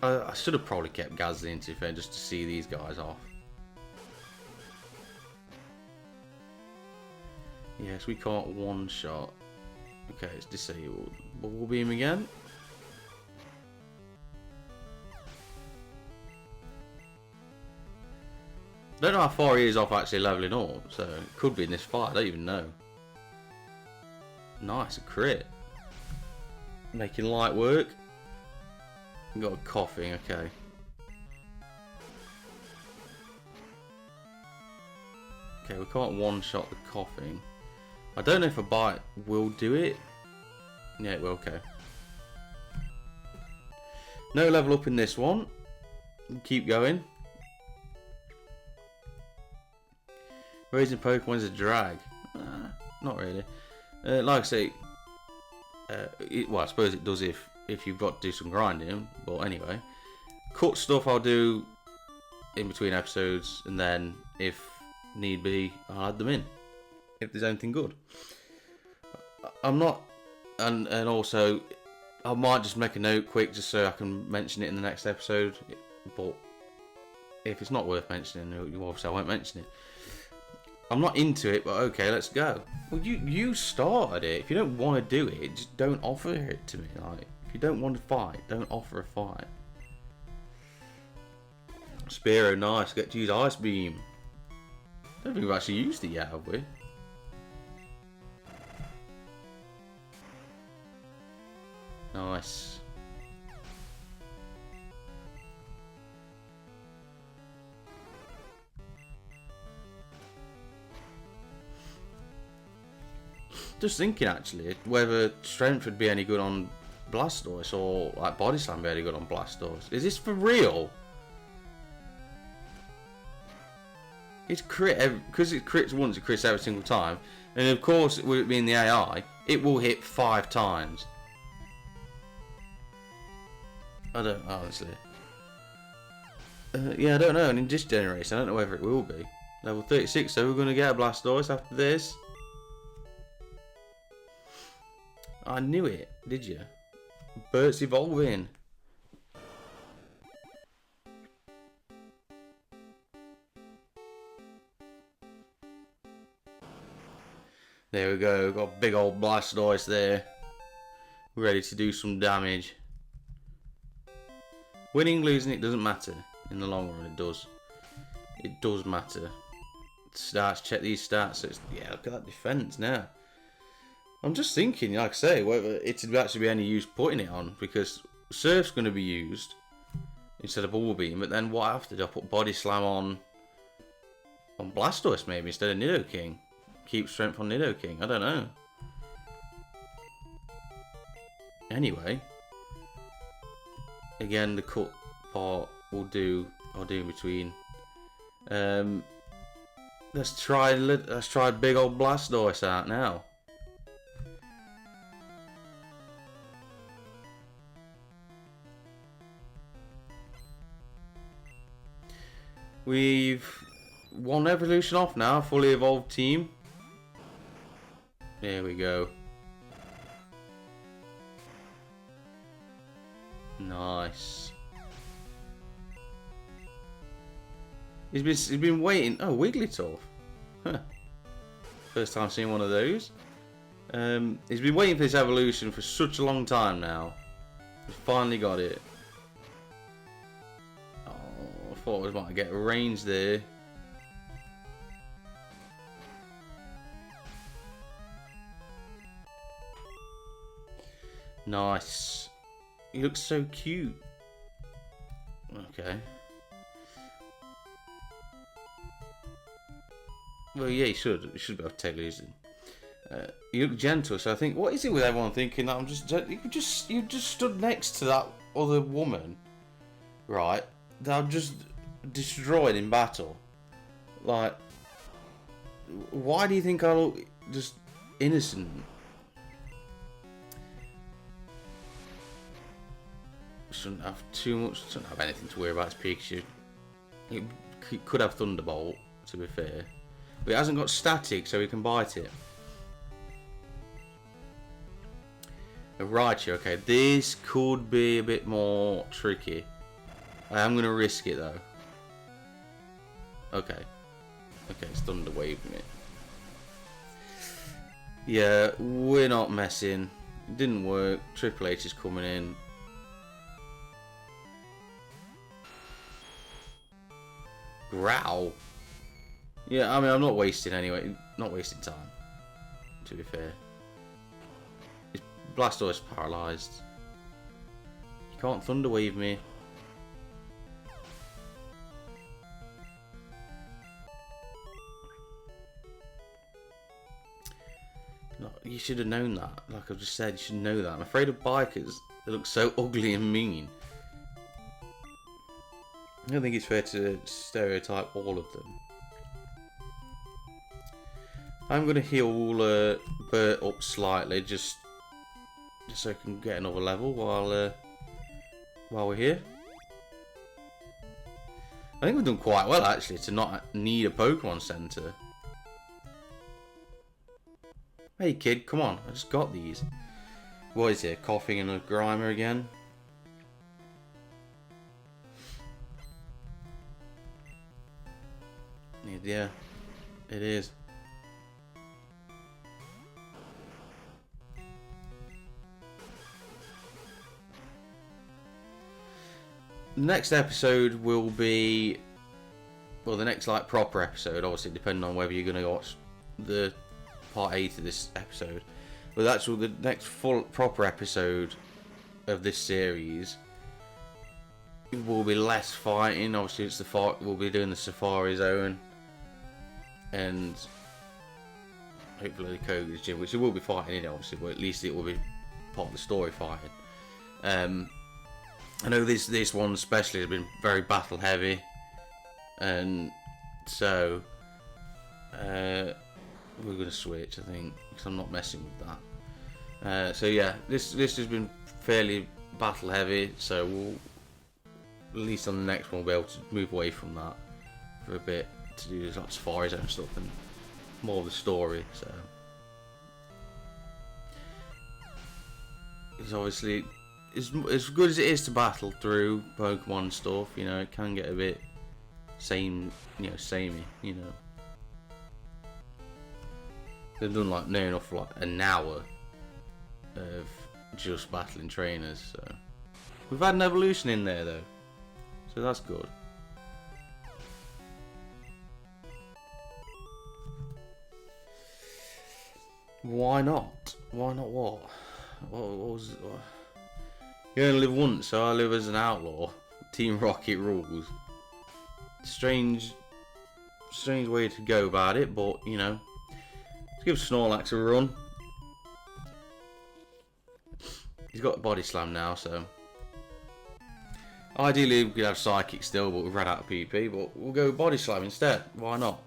I should have probably kept Gazzy into fair just to see these guys off. Yes, we can't one shot. Okay, it's disabled. Bubble beam again. Don't know how far he is off actually leveling up, so it could be in this fight. I don't even know. Nice, a crit. Making light work. Got a coughing, okay. Okay, we can't one-shot the coughing. I don't know if a bite will do it. Yeah, it will, okay. No level up in this one. Keep going. Raising Pokemon is a drag. Not really. Like I say, well, I suppose it does if you've got to do some grinding. But anyway, cut stuff I'll do in between episodes, and then if need be, I'll add them in if there's anything good. I'm not, and also I might just make a note quick just so I can mention it in the next episode. But if it's not worth mentioning, obviously I won't mention it. I'm not into it, but okay, let's go. Well, you started it. If you don't want to do it, just don't offer it to me. Like, if you don't want to fight, don't offer a fight. Spearow, nice. Get to use Ice Beam. I don't think we've actually used it yet, have we? Nice. Just thinking actually whether strength would be any good on Blastoise or like Body Slam be any good on Blastoise. Is this for real? It's crit because it crits once, it crits every single time, and of course with it being the AI, it will hit 5 times. I don't honestly. Yeah, I don't know. And in this generation, I don't know whether it will be level 36. So we're gonna get a Blastoise after this. I knew it, did you? Bert's evolving. There we go, got a big old Blastoise there. Ready to do some damage. Winning, losing, it doesn't matter. In the long run, it does. It does matter. Stats, check these stats. So yeah, look at that defense now. I'm just thinking, like I say, whether it would actually be any use putting it on, because Surf's going to be used instead of Bubble Beam, but then what after? Do I put Body Slam on Blastoise maybe instead of Nidoking? Keep strength on Nidoking? I don't know. Anyway, again, the cut part I'll do in between. Let's try big old Blastoise out now. We've one evolution off now, fully evolved team. There we go. Nice. He's been waiting. Oh, Wigglytuff. Huh. First time seeing one of those. He's been waiting for this evolution for such a long time now. He's finally got it. Oh, I thought I might get a range there. Nice. He looks so cute. Okay. Well, yeah, he should. He should be able to take losing. You look gentle, so I think, what is it with everyone thinking that I'm just... You just stood next to that other woman, right, that I've just destroyed in battle. Like, why do you think I look just innocent? Shouldn't have too much, shouldn't have anything to worry about. It's Pikachu. It could have Thunderbolt, to be fair. But it hasn't got static, so we can bite it. Right, okay, this could be a bit more tricky. I am going to risk it though. Okay. Okay, it's Thunder waving it. Yeah, we're not messing. It didn't work. Triple H is coming in. Growl. Yeah, I mean, I'm not wasting anyway. Not wasting time, to be fair. His Blastoise paralysed. You can't Thunder Wave me. No, you should have known that. Like I've just said, you should know that. I'm afraid of bikers. They look so ugly and mean. I don't think it's fair to stereotype all of them. I'm going to heal Bert up slightly, just so I can get another level while we're here. I think we've done quite well actually to not need a Pokemon Center. Hey kid, come on! I just got these. What is it? Coughing and a Grimer again? Yeah, it is. The next episode will be, well, the next like proper episode, obviously depending on whether you're going to watch the part 8 of this episode. But that's the next full proper episode of this series. It will be less fighting. Obviously, it's the fight. We'll be doing the Safari Zone. And hopefully the Koga's gym, which it will be fighting in it, obviously, but at least it will be part of the story fighting. I know this one especially has been very battle heavy, and so we're going to switch, I think, because I'm not messing with that. So yeah, this has been fairly battle heavy, so we'll, at least on the next one, we'll be able to move away from that for a bit, to do like Safari Zone stuff and more of the story. So it's obviously as good as it is to battle through Pokemon stuff, you know, it can get a bit samey, you know. They've done like near enough for like an hour of just battling trainers, so we've had an evolution in there though, so that's good. Why not? Why not what? What was it? You only live once, so I live as an outlaw. Team Rocket rules. Strange way to go about it, but you know, let's give Snorlax a run. He's got Body Slam now, so ideally we could have Psychic still, but we've run out of PP. But we'll go Body Slam instead. Why not?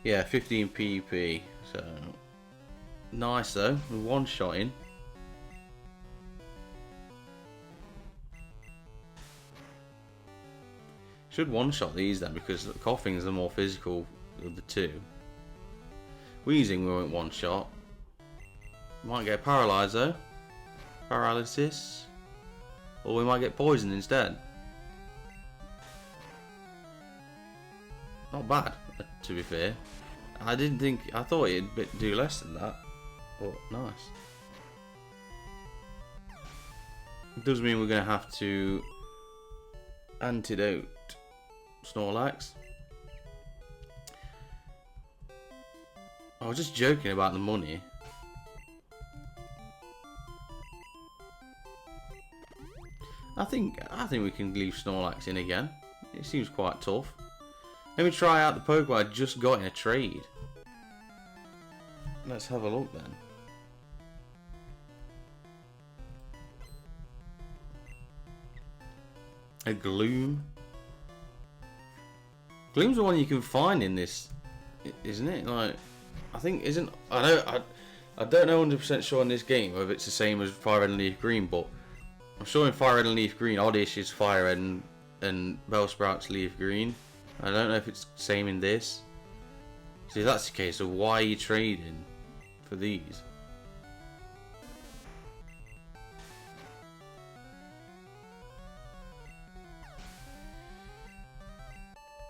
Yeah, 15 PP, so Nice though, with one shot in. Should one shot these then, because coughing's the more physical of the two. Wheezing we won't one shot. Might get paralysed though. Paralysis. Or we might get poisoned instead. Not bad, to be fair. I thought it'd do less than that. But nice. It does mean we're going to have to antidote Snorlax. I was just joking about the money. I think we can leave Snorlax in again. It seems quite tough. Let me try out the Pokemon I just got in a trade. Let's have a look then. A Gloom. Gloom's the one you can find in this, isn't it? Like, I think I don't know 100% sure in this game whether it's the same as Fire Red and Leaf Green, but I'm sure in Fire Red and Leaf Green, Oddish is Fire Red and Bellsprout's Leaf Green. I don't know if it's the same in this. So if that's the case, so why are you trading for these?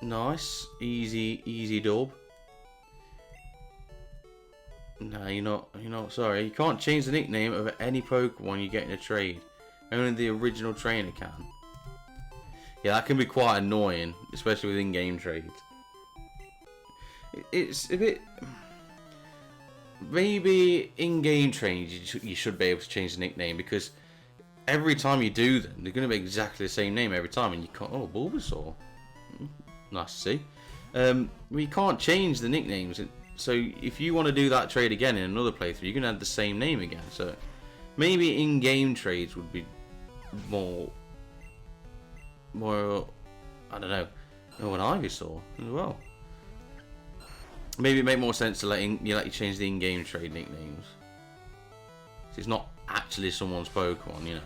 Nice, easy dub. No, you're not. Sorry, you can't change the nickname of any Pokemon you get in a trade. Only the original trainer can. Yeah, that can be quite annoying, especially with in-game trades. It's a bit. Maybe in-game trades you should be able to change the nickname, because every time you do them, they're going to be exactly the same name every time, and you can't. Oh, Bulbasaur. Nice to see. You can't change the nicknames, so if you want to do that trade again in another playthrough, you're going to have the same name again. So maybe in-game trades would be more, I don't know. Oh, an Ivysaur as well. Maybe it make more sense to let you change the in-game trade nicknames. So it's not actually someone's Pokemon, you know.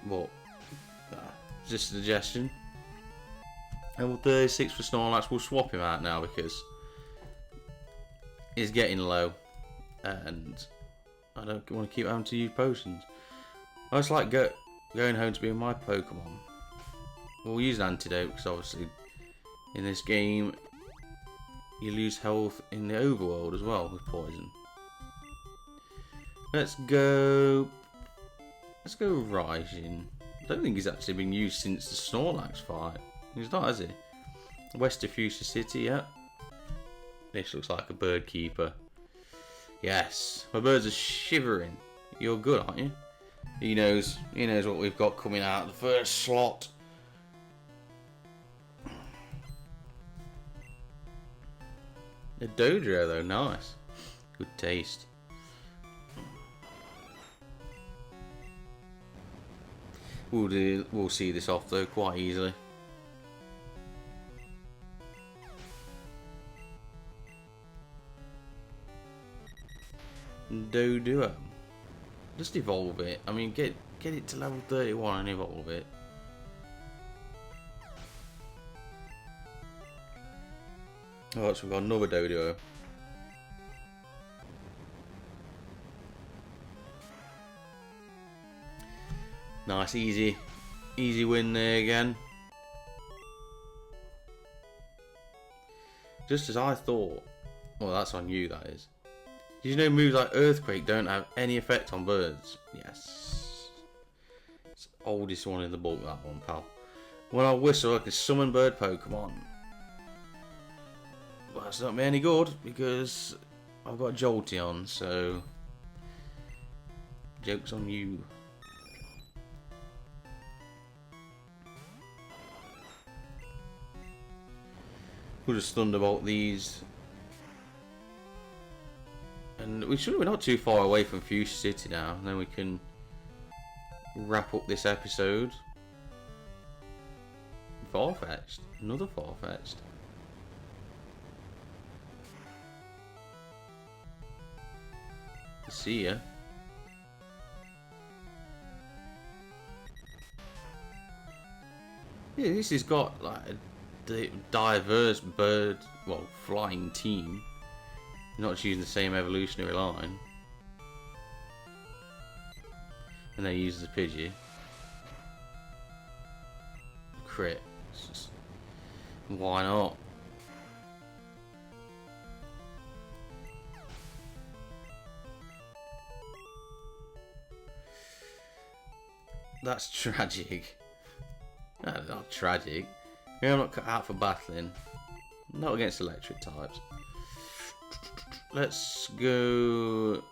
Well, just a suggestion. Level 36 for Snorlax. We'll swap him out now because he's getting low, and I don't want to keep having to use potions. I just like going home to be with my Pokemon. We'll use an antidote because obviously in this game you lose health in the overworld as well with poison. Let's go Rising. I don't think he's actually been used since the Snorlax fight. He's not, has he? West of Fuchsia City, yeah. This looks like a bird keeper. Yes, my birds are shivering. You're good, aren't you? He knows what we've got coming out of the first slot. A Dodrio though, nice. Good taste. We'll see this off though quite easily. Doduo. Just evolve it. I mean, get it to level 31 and evolve it. Oh, so we've got another Doduo. Nice, easy win there again. Just as I thought. Well, that's on you, that is. Did you know moves like Earthquake don't have any effect on birds? Yes. It's the oldest one in the book, that one, pal. When I whistle, I can summon bird Pokemon. Well, that's not me any good, because I've got Jolteon, so... Joke's on you. We'll just Thunderbolt these. And we're not too far away from Fuchsia City now, and then we can wrap up this episode. Farfetch'd. Another Farfetch'd. See ya. Yeah, this has got like a diverse bird, well, flying team. Not just using the same evolutionary line. And they use the Pidgey. Crit. Why not? That's tragic. That's not tragic. I'm not cut out for battling. Not against electric types. Let's go.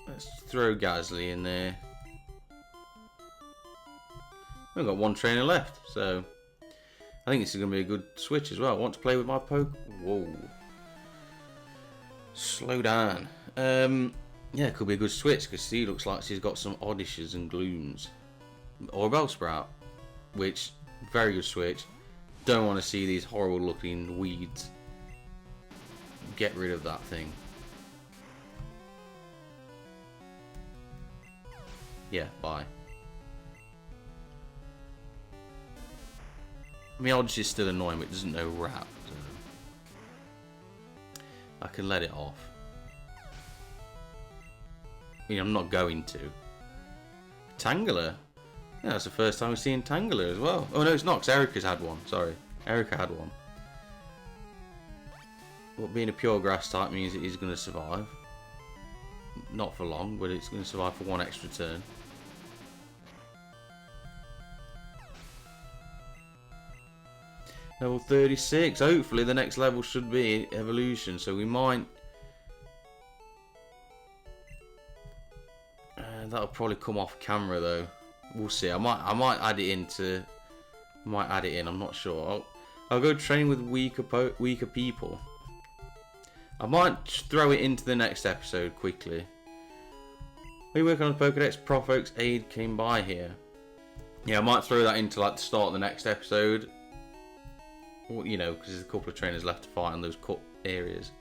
Let's throw Gasly in there. We've got one trainer left, so I think this is going to be a good switch as well. I want to play with my poke. Whoa. Slow down. Yeah, it could be a good switch because she looks like she's got some Oddishes and Glooms. Or Bellsprout, which, very good switch. Don't want to see these horrible looking weeds. Get rid of that thing. Yeah, bye. I mean, Oddish is still annoying, but it doesn't know rap. So I can let it off. I mean, I'm not going to. Tangela. Yeah, that's the first time we've seen Tangela as well. Oh no, it's not, because Erica's had one. Sorry. Erica had one. But being a pure grass type means it is going to survive. Not for long, but it's going to survive for one extra turn. Level 36. Hopefully the next level should be evolution, so we might... that'll probably come off camera though. We'll see. I might add it into... I'm not sure. I'll go train with weaker people. I might throw it into the next episode quickly. We work on the Pokedex. Prof Oak's aid came by here. Yeah, I might throw that into like the start of the next episode. Well, you know, because there's a couple of trainers left to fight on those cut areas.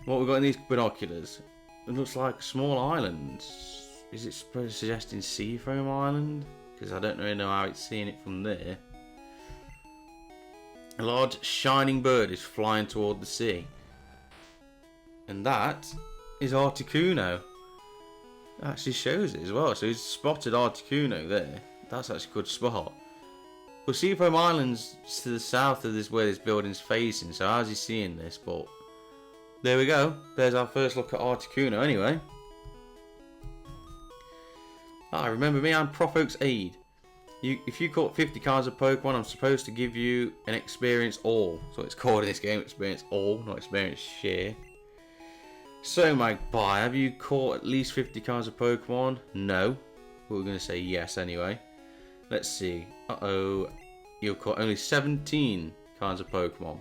What we've got in these binoculars? It looks like small islands. Is it supposed to suggesting Seafoam Island? Because I don't really know how it's seeing it from there. A large shining bird is flying toward the sea. And that is Articuno. It actually shows it as well. So he's spotted Articuno there. That's actually a good spot. Well, Seafoam Island's to the south of this where this building's facing. So how's he seeing this? But there we go. There's our first look at Articuno anyway. Ah, remember me, I'm Prof Oak's aide. If you caught 50 cards of Pokemon, I'm supposed to give you an experience all. So it's called in this game experience all, not experience share. So Magpie, have you caught at least 50 cards of Pokemon? No. But we're going to say yes anyway. Let's see. Uh-oh. You've caught only 17 cards of Pokemon.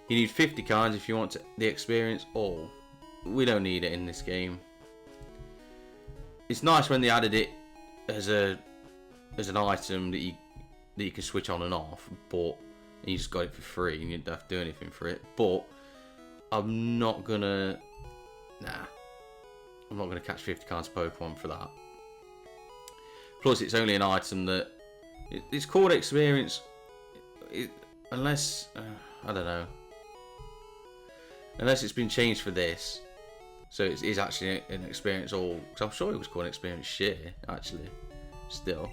You need 50 cards if you want the experience all. We don't need it in this game. It's nice when they added it as an item that you can switch on and off, but you just got it for free and you don't have to do anything for it. But I'm not gonna catch 50 cards of Pokemon for that. Plus, it's only an item that it's called experience, unless I don't know, unless it's been changed for this. So it is actually an experience all, because I'm sure it was called an experience share, actually, still.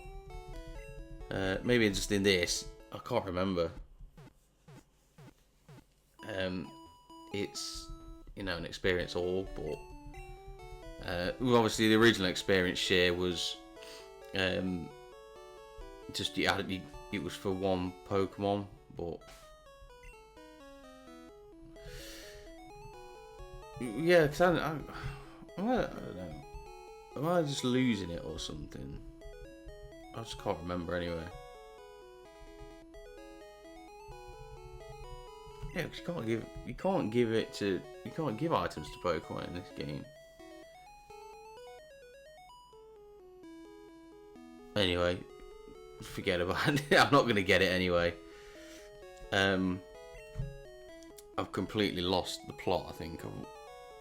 Maybe just in this, I can't remember. It's, you know, an experience all, but well, obviously the original experience share was just it was for one Pokemon, but yeah, because I don't know. Am I just losing it or something? I just can't remember anyway. Yeah, because you can't give items to Pokemon in this game. Anyway, forget about it. I'm not going to get it anyway. I've completely lost the plot, I think, of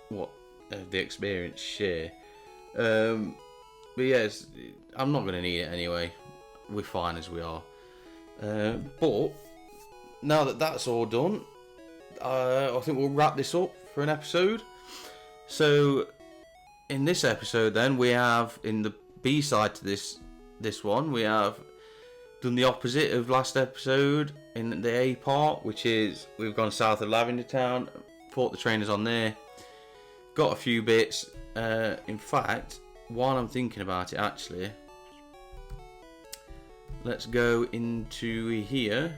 what of the experience share. But yes, I'm not going to need it anyway. We're fine as we are. But now that that's all done, I think we'll wrap this up for an episode. So in this episode then, we have, in the B-side to this one, we have done the opposite of last episode in the A part, which is we've gone south of Lavender Town, fought the trainers on there, got a few bits. In fact, while I'm thinking about it, actually, let's go into here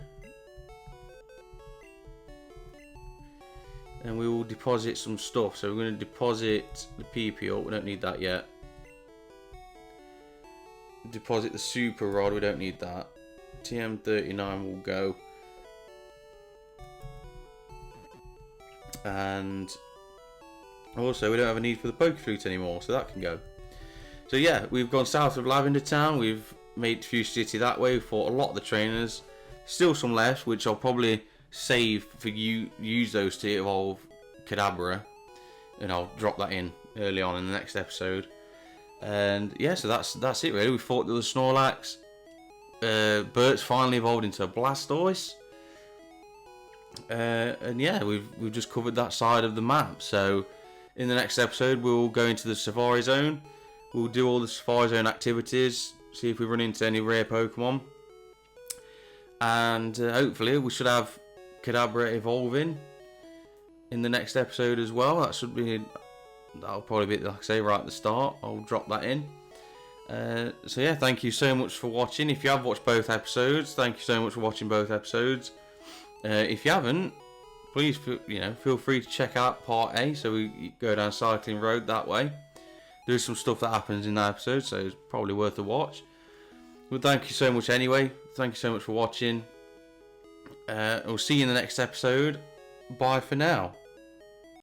and we will deposit some stuff. So we're going to deposit the PP up, we don't need that yet. Deposit the super rod, we don't need that. TM39 will go. And also we don't have a need for the poker flute anymore, so that can go. So yeah, we've gone south of Lavender Town, we've made Fuchsia City that way, fought a lot of the trainers. Still some left, which I'll probably save for you, use those to evolve Kadabra, and I'll drop that in early on in the next episode. And yeah, so that's it really. We fought the Snorlax. Bert's finally evolved into a Blastoise. And yeah, we've just covered that side of the map. So in the next episode, we'll go into the Safari Zone. We'll do all the Safari Zone activities, see if we run into any rare Pokemon, and hopefully we should have Kadabra evolving in the next episode as well. That'll probably be, like I say, right at the start. I'll drop that in. So yeah, thank you so much for watching. If you have watched both episodes, thank you so much for watching both episodes. If you haven't, please feel free to check out part A. So we go down Cycling Road that way. There's some stuff that happens in that episode, so it's probably worth a watch. Well, thank you so much anyway. Thank you so much for watching. We'll see you in the next episode. Bye for now.